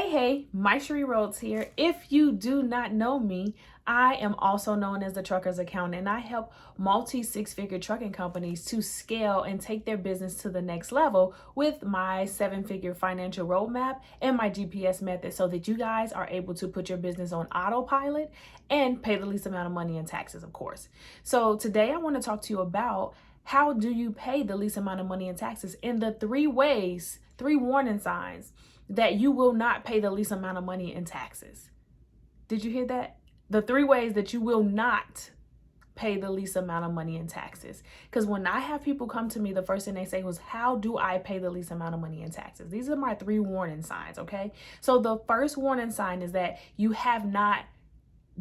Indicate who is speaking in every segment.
Speaker 1: Hey, Mysherri Rhodes here. If you do not know me, I am also known as the Trucker's Accountant, and I help multi-six-figure trucking companies to scale and take their business to the next level with my seven-figure financial roadmap and my GPS method so that you guys are able to put your business on autopilot and pay the least amount of money in taxes, of course. So today I want to talk to you about how do you pay the least amount of money in taxes and the three warning signs that you will not pay the least amount of money in taxes. Did you hear that? The three ways that you will not pay the least amount of money in taxes. Because when I have people come to me, the first thing they say was, how do I pay the least amount of money in taxes? These are my three warning signs, okay? So the first warning sign is that you have not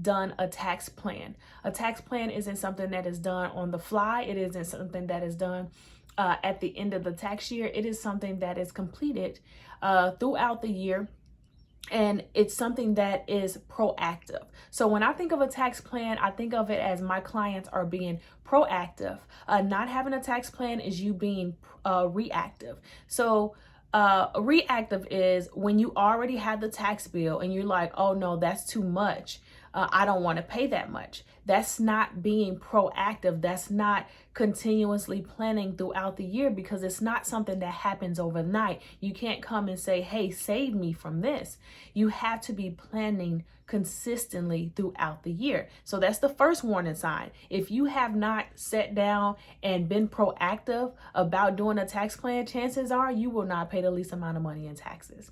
Speaker 1: done a tax plan. A tax plan isn't something that is done on the fly. It isn't something that is done at the end of the tax year. It is something that is completed throughout the year, and it's something that is proactive. So when I think of a tax plan, I think of it as my clients are being proactive. Not having a tax plan is you being reactive. So reactive is when you already have the tax bill and you're like, oh no, that's too much. I don't want to pay that much. That's not being proactive. That's not continuously planning throughout the year, because it's not something that happens overnight. You can't come and say, hey, save me from this. You have to be planning consistently throughout the year. So that's the first warning sign. If you have not sat down and been proactive about doing a tax plan, chances are you will not pay the least amount of money in taxes.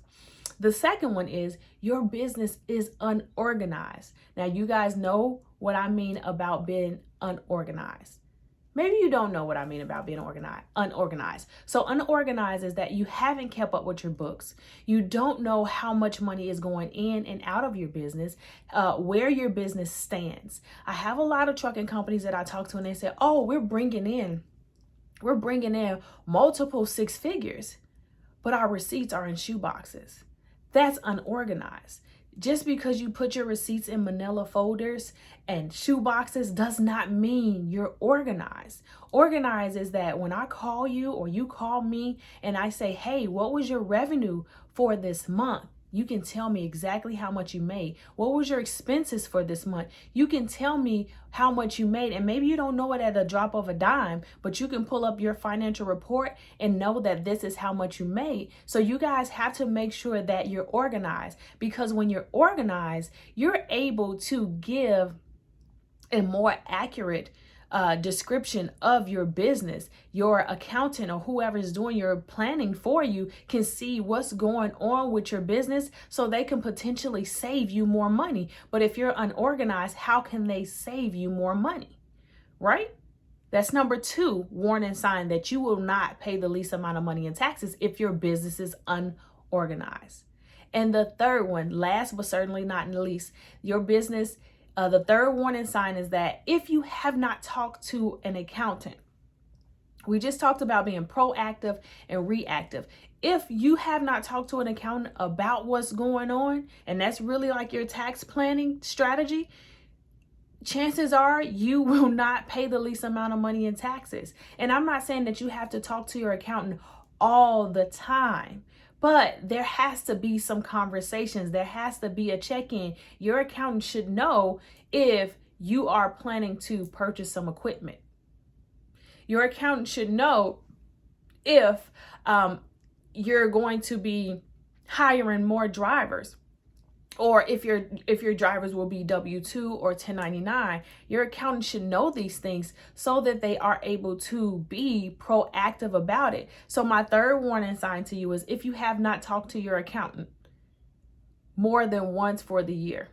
Speaker 1: The second one is your business is unorganized. Now, you guys know what I mean about being unorganized. Maybe you don't know what I mean about being unorganized. So unorganized is that you haven't kept up with your books. You don't know how much money is going in and out of your business, where your business stands. I have a lot of trucking companies that I talk to and they say, oh, we're bringing in multiple six figures, but our receipts are in shoe boxes. That's unorganized. Just because you put your receipts in manila folders and shoe boxes does not mean you're organized. Organized is that when I call you or you call me and I say, hey, what was your revenue for this month? You can tell me exactly how much you made. What was your expenses for this month? You can tell me how much you made. And maybe you don't know it at a drop of a dime, but you can pull up your financial report and know that this is how much you made. So you guys have to make sure that you're organized, because when you're organized, you're able to give a more accurate description of your business. Your accountant or whoever is doing your planning for you can see what's going on with your business so they can potentially save you more money. But if you're unorganized, how can they save you more money? Right? That's number two warning sign that you will not pay the least amount of money in taxes if your business is unorganized. And the third one, last but certainly not least, your business the third warning sign is that if you have not talked to an accountant, we just talked about being proactive and reactive. If you have not talked to an accountant about what's going on, and that's really like your tax planning strategy, chances are you will not pay the least amount of money in taxes. And I'm not saying that you have to talk to your accountant all the time, but there has to be some conversations. There has to be a check-in. Your accountant should know if you are planning to purchase some equipment. Your accountant should know if you're going to be hiring more drivers, or if your drivers will be W-2 or 1099. Your accountant should know these things so that they are able to be proactive about it. So my third warning sign to you is if you have not talked to your accountant more than once for the year.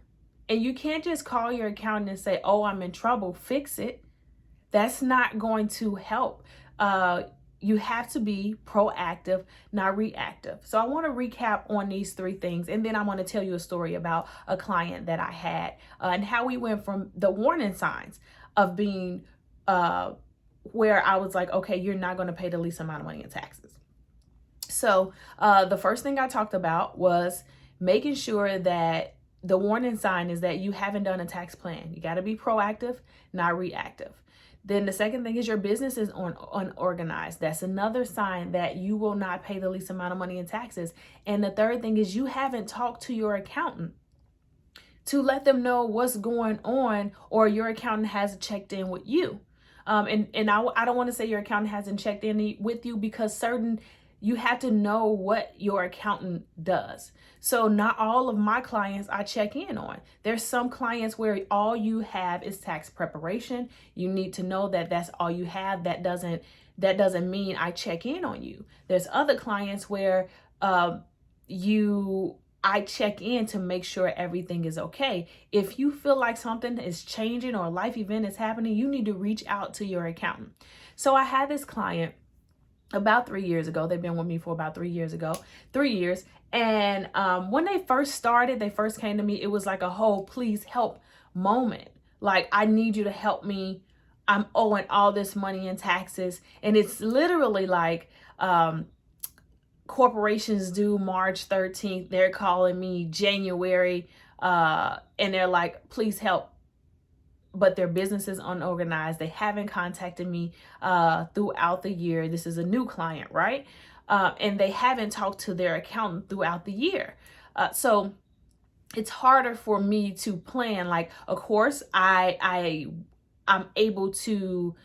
Speaker 1: And you can't just call your accountant and say, oh, I'm in trouble, fix it. That's not going to help. You have to be proactive, not reactive. So I want to recap on these three things, and then I want to tell you a story about a client that I had and how we went from the warning signs of being where I was like, okay, you're not going to pay the least amount of money in taxes. So the first thing I talked about was making sure that the warning sign is that you haven't done a tax plan. You got to be proactive, not reactive. Then the second thing is your business is unorganized. That's another sign that you will not pay the least amount of money in taxes. And the third thing is you haven't talked to your accountant to let them know what's going on, or your accountant hasn't checked in with you. And I don't want to say your accountant hasn't checked in with you, because you have to know what your accountant does. So not all of my clients I check in on. There's some clients where all you have is tax preparation. You need to know that that's all you have. That doesn't mean I check in on you. There's other clients where I check in to make sure everything is okay. If you feel like something is changing or a life event is happening, you need to reach out to your accountant. So I had this client about 3 years ago. They've been with me for about 3 years. And when they first came to me, it was like a whole please help moment. Like, I need you to help me. I'm owing all this money in taxes. And it's literally like, corporations due March 13th. They're calling me January, and they're like, please help. But their business is unorganized. They haven't contacted me throughout the year. This is a new client, right? And they haven't talked to their accountant throughout the year. So it's harder for me to plan. Like, of course, I'm able to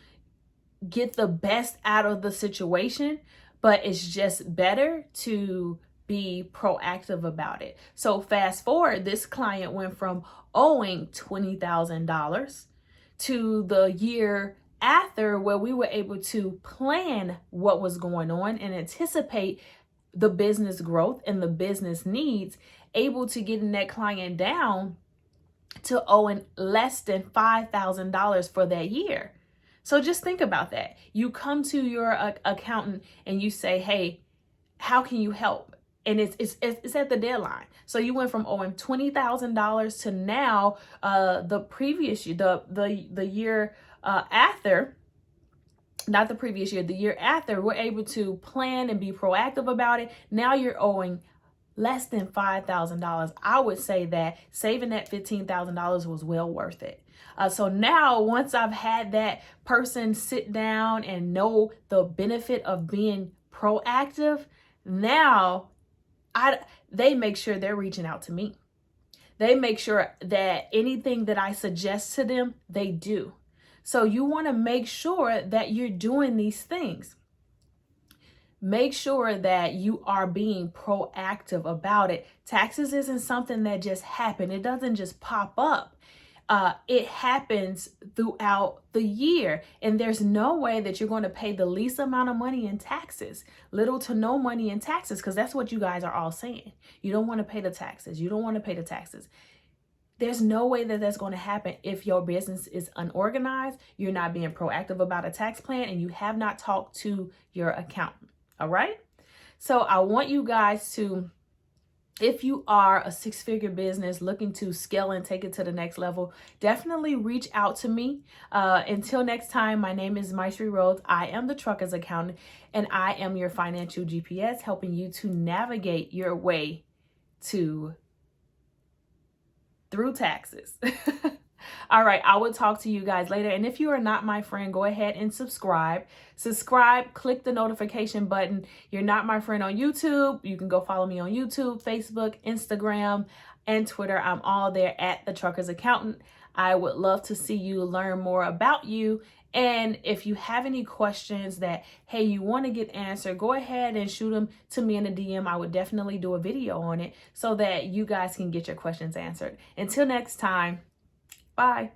Speaker 1: get the best out of the situation, but it's just better to be proactive about it. So fast forward, this client went from owing $20,000 to the year after, where we were able to plan what was going on and anticipate the business growth and the business needs, able to getting that client down to owing less than $5,000 for that year. So just think about that. You come to your accountant and you say, hey, how can you help? And it's at the deadline. So you went from owing $20,000 to now the previous year, the year after, not the previous year, the year after, we're able to plan and be proactive about it. Now you're owing less than $5,000. I would say that saving that $15,000 was well worth it. So now, once I've had that person sit down and know the benefit of being proactive, now they make sure they're reaching out to me. They make sure that anything that I suggest to them, they do. So you want to make sure that you're doing these things. Make sure that you are being proactive about it. Taxes isn't something that just happened. It doesn't just pop up. It happens throughout the year, and there's no way that you're going to pay the least amount of money in taxes, little to no money in taxes, because that's what you guys are all saying. You don't want to pay the taxes. You don't want to pay the taxes. There's no way that that's going to happen if your business is unorganized, you're not being proactive about a tax plan, and you have not talked to your accountant. All right. So I want you guys to, if you are a six-figure business looking to scale and take it to the next level, definitely reach out to me. Until next time, my name is Mysherri. I am the Trucker's Accountant, and I am your financial GPS, helping you to navigate your way through taxes. All right, I will talk to you guys later. And if you are not my friend, go ahead and subscribe. Click the notification button. You're not my friend on YouTube, you can go follow me on YouTube, Facebook, Instagram, and Twitter. I'm all there at the Trucker's Accountant. I would love to see you, learn more about you. And if you have any questions that, hey, you want to get answered, go ahead and shoot them to me in a DM. I would definitely do a video on it so that you guys can get your questions answered. Until next time, bye.